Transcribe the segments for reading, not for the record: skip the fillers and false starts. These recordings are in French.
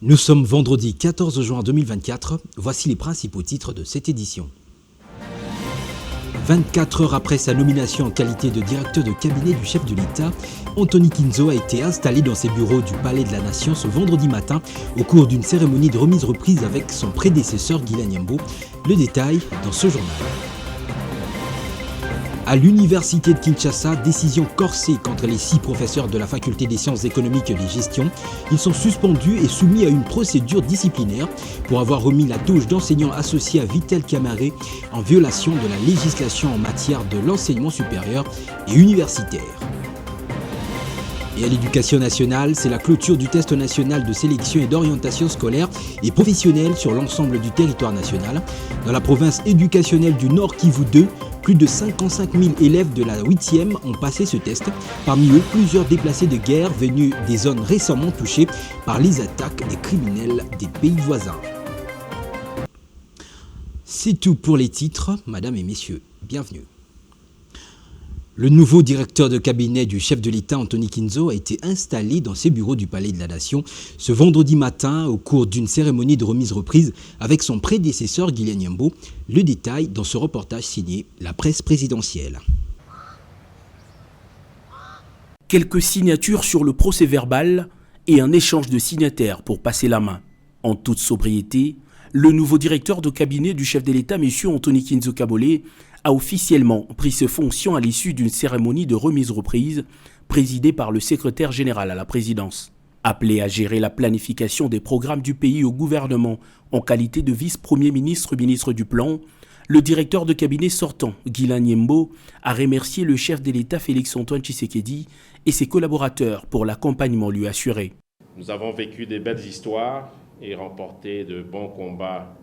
Nous sommes vendredi 14 juin 2024, voici les principaux titres de cette édition. 24 heures après sa nomination en qualité de directeur de cabinet du chef de l'État, Anthony Kinzo a été installé dans ses bureaux du Palais de la Nation ce vendredi matin au cours d'une cérémonie de remise-reprise avec son prédécesseur Guilain Nyembo. Le détail dans ce journal. À l'université de Kinshasa, décision corsée contre les 6 professeurs de la faculté des sciences économiques et de gestion. Ils sont suspendus et soumis à une procédure disciplinaire pour avoir remis la touche d'enseignant associé à Vitel Kamerhe en violation de la législation en matière de l'enseignement supérieur et universitaire. Et à l'éducation nationale, c'est la clôture du test national de sélection et d'orientation scolaire et professionnelle sur l'ensemble du territoire national. Dans la province éducationnelle du Nord Kivu 2, plus de 55 000 élèves de la 8e ont passé ce test. Parmi eux, plusieurs déplacés de guerre venus des zones récemment touchées par les attaques des criminels des pays voisins. C'est tout pour les titres, mesdames et messieurs, bienvenue. Le nouveau directeur de cabinet du chef de l'État, Anthony Kinzo, a été installé dans ses bureaux du Palais de la Nation ce vendredi matin au cours d'une cérémonie de remise-reprise avec son prédécesseur Guilain Nyembo. Le détail dans ce reportage signé La Presse présidentielle. Quelques signatures sur le procès-verbal et un échange de signataires pour passer la main. En toute sobriété, le nouveau directeur de cabinet du chef de l'État, M. Anthony Kinzo Kabolé, a officiellement pris ses fonctions à l'issue d'une cérémonie de remise-reprise présidée par le secrétaire général à la présidence. Appelé à gérer la planification des programmes du pays au gouvernement en qualité de vice-premier ministre, ministre du Plan, le directeur de cabinet sortant, Guilain Nyembo, a remercié le chef de l'État Félix-Antoine Tshisekedi et ses collaborateurs pour l'accompagnement lui assuré. Nous avons vécu des belles histoires et remporté de bons combats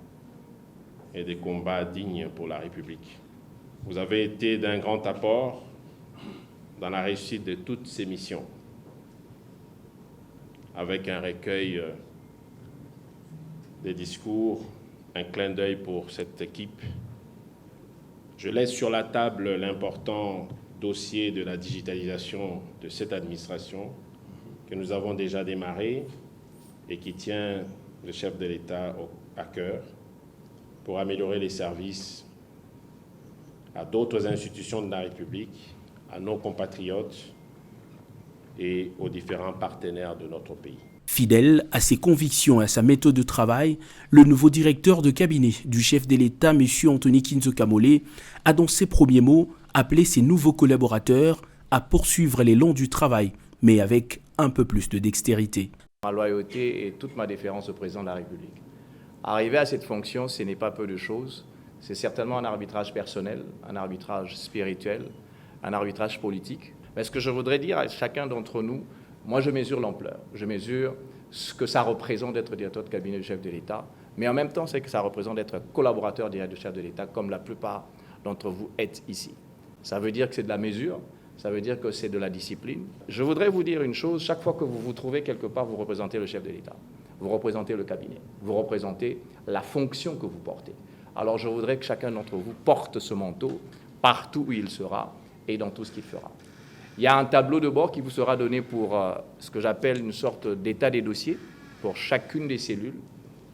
et des combats dignes pour la République. Vous avez été d'un grand apport dans la réussite de toutes ces missions, avec un recueil des discours, un clin d'œil pour cette équipe. Je laisse sur la table l'important dossier de la digitalisation de cette administration que nous avons déjà démarré et qui tient le chef de l'État à cœur pour améliorer les services à d'autres institutions de la République, à nos compatriotes et aux différents partenaires de notre pays. Fidèle à ses convictions et à sa méthode de travail, le nouveau directeur de cabinet du chef de l'État, M. Anthony Kinzo Kabolé, a dans ses premiers mots appelé ses nouveaux collaborateurs à poursuivre l'élan du travail, mais avec un peu plus de dextérité. Ma loyauté et toute ma déférence au président de la République. Arriver à cette fonction, ce n'est pas peu de choses. C'est certainement un arbitrage personnel, un arbitrage spirituel, un arbitrage politique. Mais ce que je voudrais dire à chacun d'entre nous, moi je mesure l'ampleur, je mesure ce que ça représente d'être directeur de cabinet du chef de l'État, mais en même temps c'est que ça représente d'être collaborateur direct du chef de l'État, comme la plupart d'entre vous êtes ici. Ça veut dire que c'est de la mesure, ça veut dire que c'est de la discipline. Je voudrais vous dire une chose, chaque fois que vous vous trouvez quelque part, vous représentez le chef de l'État, vous représentez le cabinet, vous représentez la fonction que vous portez. Alors je voudrais que chacun d'entre vous porte ce manteau partout où il sera et dans tout ce qu'il fera. Il y a un tableau de bord qui vous sera donné pour ce que j'appelle une sorte d'état des dossiers pour chacune des cellules.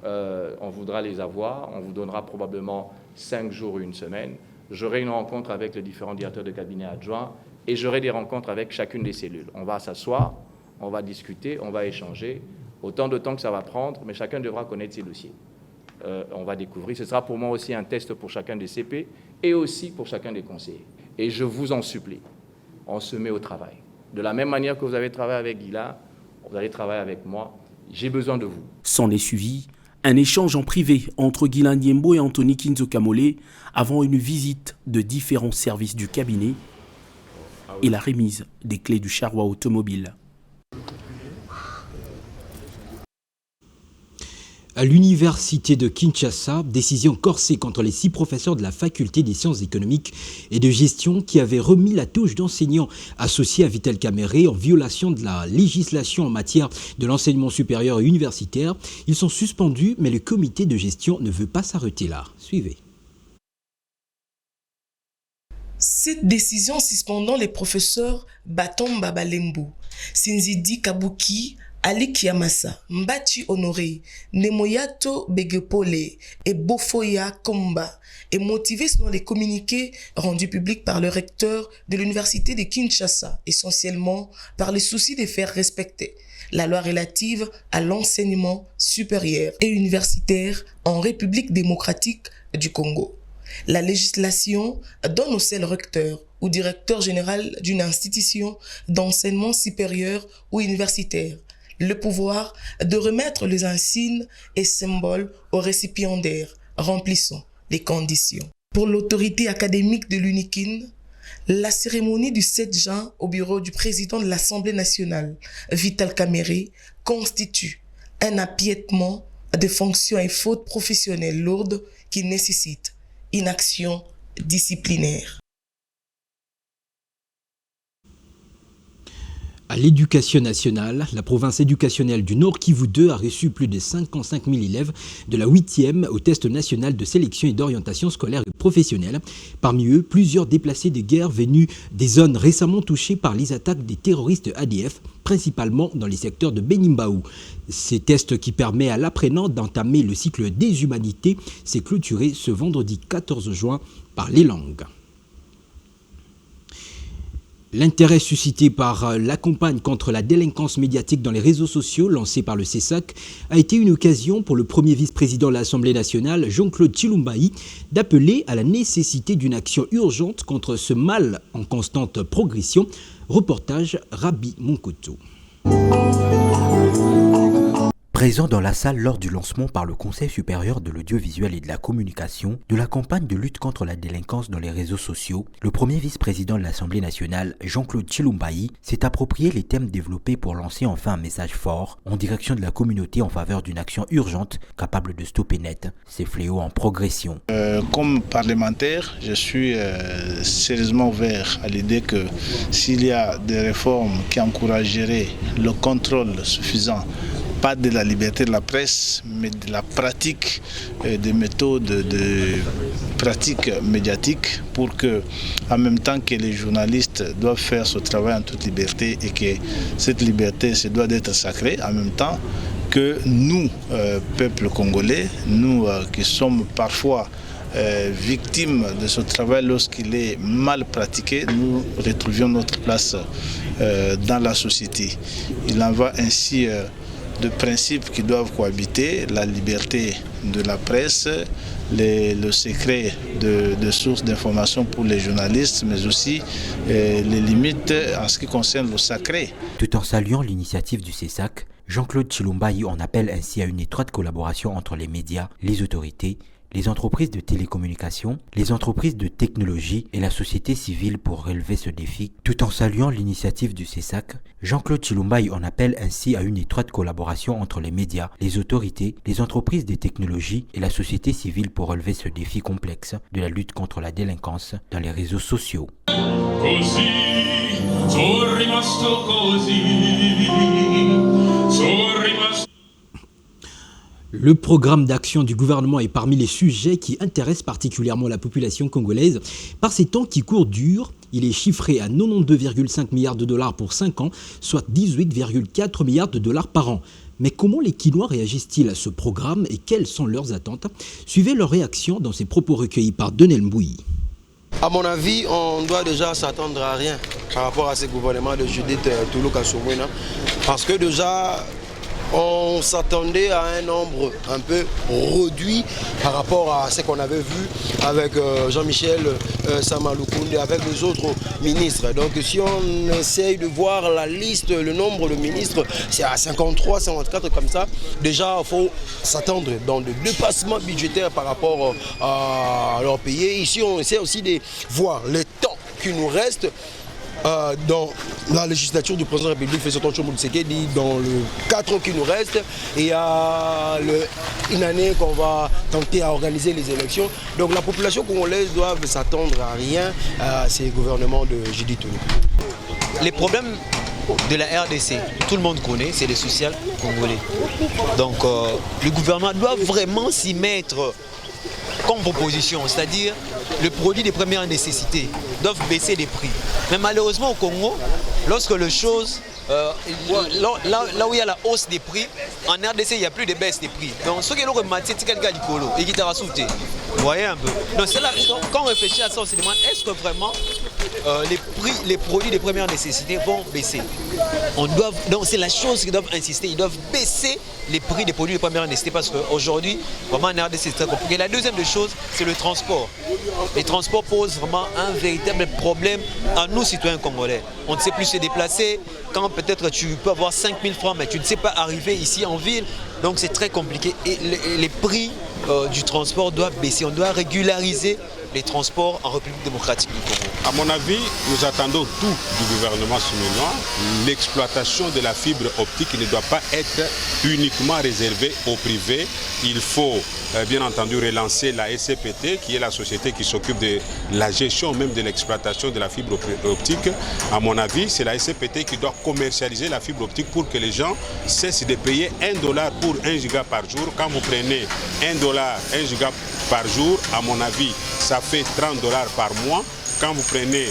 On voudra les avoir, on vous donnera probablement 5 jours ou une semaine. J'aurai une rencontre avec les différents directeurs de cabinet adjoints et j'aurai des rencontres avec chacune des cellules. On va s'asseoir, on va discuter, on va échanger, autant de temps que ça va prendre, mais chacun devra connaître ses dossiers. On va découvrir. Ce sera pour moi aussi un test pour chacun des CP et aussi pour chacun des conseillers. Et je vous en supplie, on se met au travail. De la même manière que vous avez travaillé avec Guilain, vous allez travailler avec moi. J'ai besoin de vous. S'en est suivi un échange en privé entre Guilain Nyembo et Anthony Kinzo Kabolé avant une visite de différents services du cabinet et la remise des clés du charroi automobile. À l'université de Kinshasa, décision corsée contre les 6 professeurs de la faculté des sciences économiques et de gestion qui avaient remis la touche d'enseignant associé à Vitel Kamerhe en violation de la législation en matière de l'enseignement supérieur et universitaire. Ils sont suspendus, mais le comité de gestion ne veut pas s'arrêter là. Suivez. Cette décision suspendant les professeurs Baton Babalembo, Sinzidi Kabuki, Ali Kiamasa, Mbati Honoré, Nemoyato Begepole et Bofoya Komba est motivé selon les communiqués rendus publics par le recteur de l'université de Kinshasa, essentiellement par les soucis de faire respecter la loi relative à l'enseignement supérieur et universitaire en République démocratique du Congo. La législation donne au seul recteur ou directeur général d'une institution d'enseignement supérieur ou universitaire le pouvoir de remettre les insignes et symboles aux récipiendaires remplissant les conditions. Pour l'autorité académique de l'UNIKIN, la cérémonie du 7 juin au bureau du président de l'Assemblée nationale, Vital Kamerhe, constitue un empiètement de fonctions et fautes professionnelles lourdes qui nécessitent une action disciplinaire. À l'éducation nationale, la province éducationnelle du Nord Kivu 2 a reçu plus de 55 000 élèves de la 8e au test national de sélection et d'orientation scolaire et professionnelle. Parmi eux, plusieurs déplacés de guerre venus des zones récemment touchées par les attaques des terroristes ADF, principalement dans les secteurs de Benimbaou. Ces tests qui permettent à l'apprenant d'entamer le cycle des humanités s'est clôturé ce vendredi 14 juin par les langues. L'intérêt suscité par la campagne contre la délinquance médiatique dans les réseaux sociaux lancée par le CESAC a été une occasion pour le premier vice-président de l'Assemblée nationale, Jean-Claude Tshilombayi, d'appeler à la nécessité d'une action urgente contre ce mal en constante progression. Reportage Rabi Monkoto. Présent dans la salle lors du lancement par le Conseil supérieur de l'audiovisuel et de la communication de la campagne de lutte contre la délinquance dans les réseaux sociaux, le premier vice-président de l'Assemblée nationale, Jean-Claude Tshilombayi, s'est approprié les thèmes développés pour lancer enfin un message fort en direction de la communauté en faveur d'une action urgente capable de stopper net ces fléaux en progression. Comme parlementaire, je suis sérieusement ouvert à l'idée que s'il y a des réformes qui encourageraient le contrôle suffisant, pas de la liberté de la presse, mais de la pratique des méthodes de pratique médiatique pour que, en même temps que les journalistes doivent faire ce travail en toute liberté et que cette liberté se doit d'être sacrée, en même temps que nous, peuple congolais, nous qui sommes parfois victimes de ce travail lorsqu'il est mal pratiqué, nous retrouvions notre place dans la société. Il en va ainsi de principes qui doivent cohabiter, la liberté de la presse, le secret de sources d'information pour les journalistes, mais aussi les limites en ce qui concerne le sacré. Tout en saluant l'initiative du CESAC, Jean-Claude Tshilombayi en appelle ainsi à une étroite collaboration entre les médias, les autorités, les entreprises de télécommunications, les entreprises de technologie et la société civile pour relever ce défi. Tout en saluant l'initiative du CESAC, Jean-Claude Tshilombayi en appelle ainsi à une étroite collaboration entre les médias, les autorités, les entreprises des technologies et la société civile pour relever ce défi complexe de la lutte contre la délinquance dans les réseaux sociaux. Le programme d'action du gouvernement est parmi les sujets qui intéressent particulièrement la population congolaise. Par ces temps qui courent durs, il est chiffré à 92,5 milliards de dollars pour 5 ans, soit 18,4 milliards de dollars par an. Mais comment les Kinois réagissent-ils à ce programme et quelles sont leurs attentes? Suivez leur réaction dans ces propos recueillis par Denel Mbouyi. À mon avis, on doit déjà s'attendre à rien par rapport à ce gouvernement de Judith Touloukasumwena, parce que déjà on s'attendait à un nombre un peu réduit par rapport à ce qu'on avait vu avec Jean-Michel Samaloukounde, avec les autres ministres. Donc si on essaye de voir la liste, le nombre de ministres, c'est à 53, 54 comme ça. Déjà, il faut s'attendre dans des dépassements budgétaires par rapport à leur pays. Ici, on essaie aussi de voir le temps qui nous reste. Dans la législature du président de la République, Félix Antoine Tshisekedi, dans le 4 ans qui nous reste, et il y a une année qu'on va tenter à organiser les élections. Donc la population congolaise doit s'attendre à rien à ces gouvernements de Judith Touloukasumwena. Les problèmes de la RDC, tout le monde connaît, c'est le social congolais. Donc le gouvernement doit vraiment s'y mettre comme proposition, c'est-à-dire le produit de première nécessité doivent baisser les prix. Mais malheureusement au Congo, lorsque les choses là où il y a la hausse des prix, en RDC, il n'y a plus de baisse des prix. Donc, ce qui est le remarqué, c'est quelqu'un qui colo et qui t'a rassouté. Vous voyez un peu. Donc, c'est là, quand on réfléchit à ça, on se demande est-ce que vraiment les produits de première nécessité vont baisser. Donc, c'est la chose qu'ils doivent insister. Ils doivent baisser les prix des produits de première nécessité parce qu'aujourd'hui, vraiment, en RDC, c'est très compliqué. La deuxième des choses, c'est le transport. Les transports posent vraiment un véritable problème à nous, citoyens congolais. On ne sait plus se déplacer. Quand peut-être tu peux avoir 5 000 francs, mais tu ne sais pas arriver ici en ville. Donc c'est très compliqué. Et les prix du transport doivent baisser. On doit régulariser les transports en République démocratique du Congo. À mon avis, nous attendons tout du gouvernement souminois. L'exploitation de la fibre optique ne doit pas être uniquement réservée au privé. Il faut bien entendu relancer la SCPT, qui est la société qui s'occupe de la gestion même de l'exploitation de la fibre optique. À mon avis, c'est la SCPT qui doit commercialiser la fibre optique pour que les gens cessent de payer $1 pour 1 giga par jour. Quand vous prenez $1, 1 giga par jour, à mon avis, ça fait $30 par mois. Quand vous prenez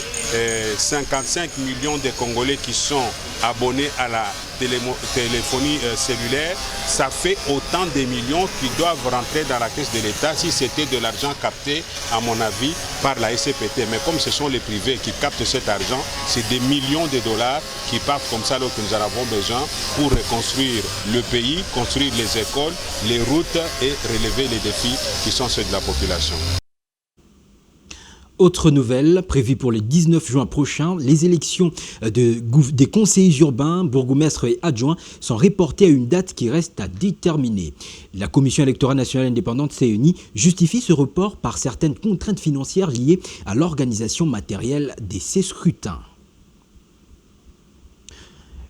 55 millions de Congolais qui sont abonnés à la téléphonie cellulaire, ça fait autant de millions qui doivent rentrer dans la caisse de l'État si c'était de l'argent capté, à mon avis, par la SCPT. Mais comme ce sont les privés qui captent cet argent, c'est des millions de dollars qui partent comme ça alors que nous en avons besoin pour reconstruire le pays, construire les écoles, les routes et relever les défis qui sont ceux de la population. Autre nouvelle, prévue pour le 19 juin prochain, les élections des conseillers urbains, bourgmestres et adjoints sont reportées à une date qui reste à déterminer. La Commission électorale nationale indépendante CENI justifie ce report par certaines contraintes financières liées à l'organisation matérielle de ces scrutins.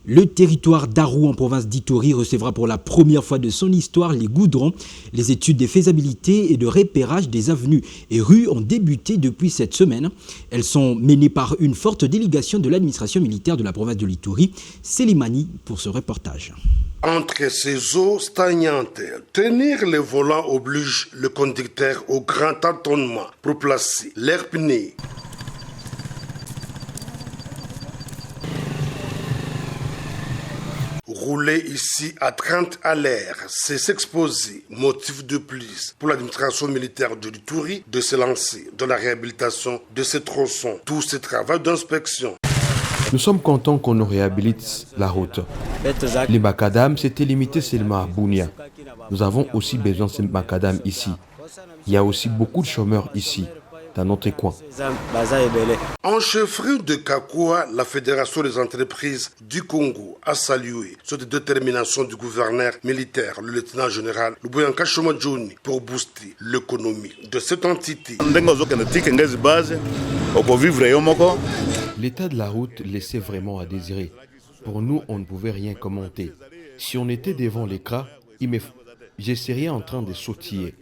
Le territoire d'Arou en province d'Ituri recevra pour la première fois de son histoire les goudrons. Les études de faisabilité et de repérage des avenues et rues ont débuté depuis cette semaine. Elles sont menées par une forte délégation de l'administration militaire de la province de l'Ituri. Célimani pour ce reportage. Entre ces eaux stagnantes, tenir le volant oblige le conducteur au grand tâtonnement pour placer l'air pneu. Rouler ici à 30 à l'heure, c'est s'exposer, motif de plus pour l'administration militaire de l'Ituri de se lancer dans la réhabilitation de ces tronçons, tous ces travaux d'inspection. Nous sommes contents qu'on nous réhabilite la route. Les macadam s'étaient limités seulement à Bounia. Nous avons aussi besoin de ces macadam ici. Il y a aussi beaucoup de chômeurs ici, dans notre coin. En chefferie de Kakwa, la Fédération des entreprises du Congo a salué cette détermination du gouverneur militaire, le lieutenant-général Luboyanka Shomadjouni, pour booster l'économie de cette entité. L'état de la route laissait vraiment à désirer. Pour nous, on ne pouvait rien commenter. Si on était devant l'écran, je serais en train de sautiller.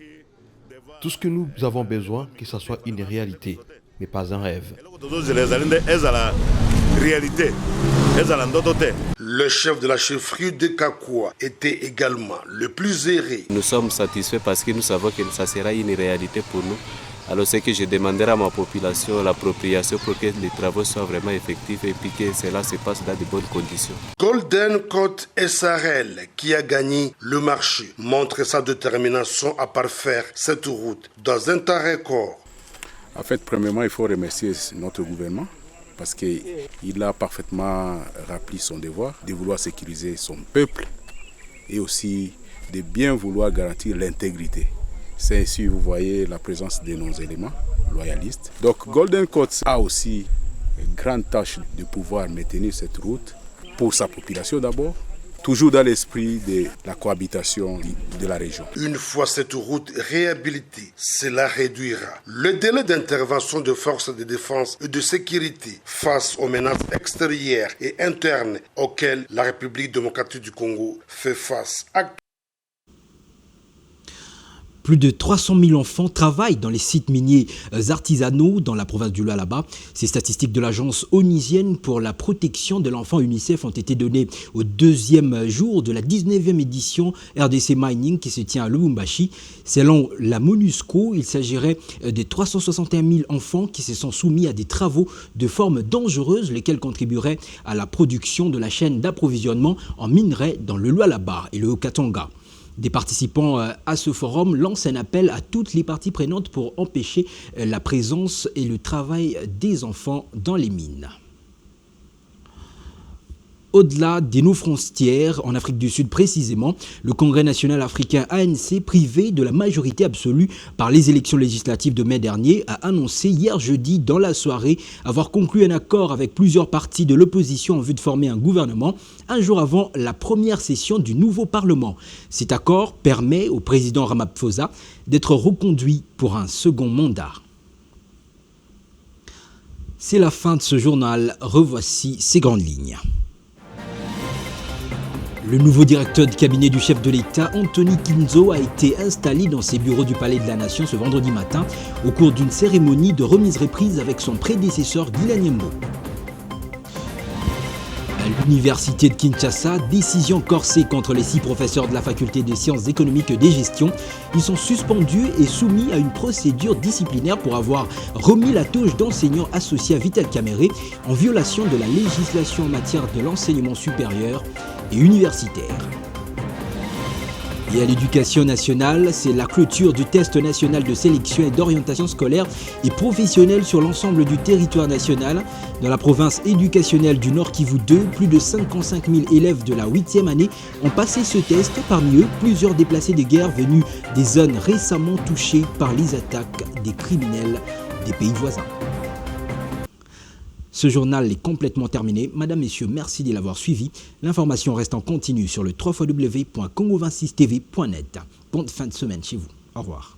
Tout ce que nous avons besoin, que ce soit une réalité, mais pas un rêve. Le chef de la chefferie de Kakwa était également le plus erré. Nous sommes satisfaits parce que nous savons que ça sera une réalité pour nous. Alors c'est que je demanderai à ma population l'appropriation pour que les travaux soient vraiment effectifs et puis que cela se passe dans de bonnes conditions. Golden Coat SRL, qui a gagné le marché, montre sa détermination à parfaire cette route dans un temps record. En fait, premièrement, il faut remercier notre gouvernement parce qu'il a parfaitement rempli son devoir de vouloir sécuriser son peuple et aussi de bien vouloir garantir l'intégrité. C'est ici, vous voyez, la présence de nos éléments loyalistes. Donc Golden Coat a aussi une grande tâche de pouvoir maintenir cette route pour sa population d'abord, toujours dans l'esprit de la cohabitation de la région. Une fois cette route réhabilitée, cela réduira le délai d'intervention de forces de défense et de sécurité face aux menaces extérieures et internes auxquelles la République démocratique du Congo fait face actuellement. Plus de 300 000 enfants travaillent dans les sites miniers artisanaux dans la province du Lualaba. Ces statistiques de l'agence onisienne pour la protection de l'enfant UNICEF ont été données au deuxième jour de la 19e édition RDC Mining qui se tient à Lubumbashi. Selon la MONUSCO, il s'agirait de 361 000 enfants qui se sont soumis à des travaux de forme dangereuse, lesquels contribueraient à la production de la chaîne d'approvisionnement en minerais dans le Lualaba et le Haut-Katanga. Des participants à ce forum lancent un appel à toutes les parties prenantes pour empêcher la présence et le travail des enfants dans les mines. Au-delà de nos frontières, en Afrique du Sud précisément, le Congrès national africain ANC, privé de la majorité absolue par les élections législatives de mai dernier, a annoncé hier jeudi dans la soirée avoir conclu un accord avec plusieurs partis de l'opposition en vue de former un gouvernement, un jour avant la première session du nouveau Parlement. Cet accord permet au président Ramaphosa d'être reconduit pour un second mandat. C'est la fin de ce journal. Revoici ses grandes lignes. Le nouveau directeur de cabinet du chef de l'État, Anthony Kinzo, a été installé dans ses bureaux du Palais de la Nation ce vendredi matin au cours d'une cérémonie de remise-reprise avec son prédécesseur Guy Nyembo. À l'université de Kinshasa, décision corsée contre les 6 professeurs de la faculté des sciences économiques et de gestion. Ils sont suspendus et soumis à une procédure disciplinaire pour avoir remis la touche d'enseignants associés à Vital Kamerhe en violation de la législation en matière de l'enseignement supérieur et universitaire. Et à l'éducation nationale, c'est la clôture du test national de sélection et d'orientation scolaire et professionnelle sur l'ensemble du territoire national. Dans la province éducationnelle du Nord Kivu 2, plus de 55 000 élèves de la 8e année ont passé ce test. Parmi eux, plusieurs déplacés de guerre venus des zones récemment touchées par les attaques des criminels des pays voisins. Ce journal est complètement terminé. Madame, Messieurs, merci de l'avoir suivi. L'information reste en continu sur le www.congo26tv.net. Bonne fin de semaine chez vous. Au revoir.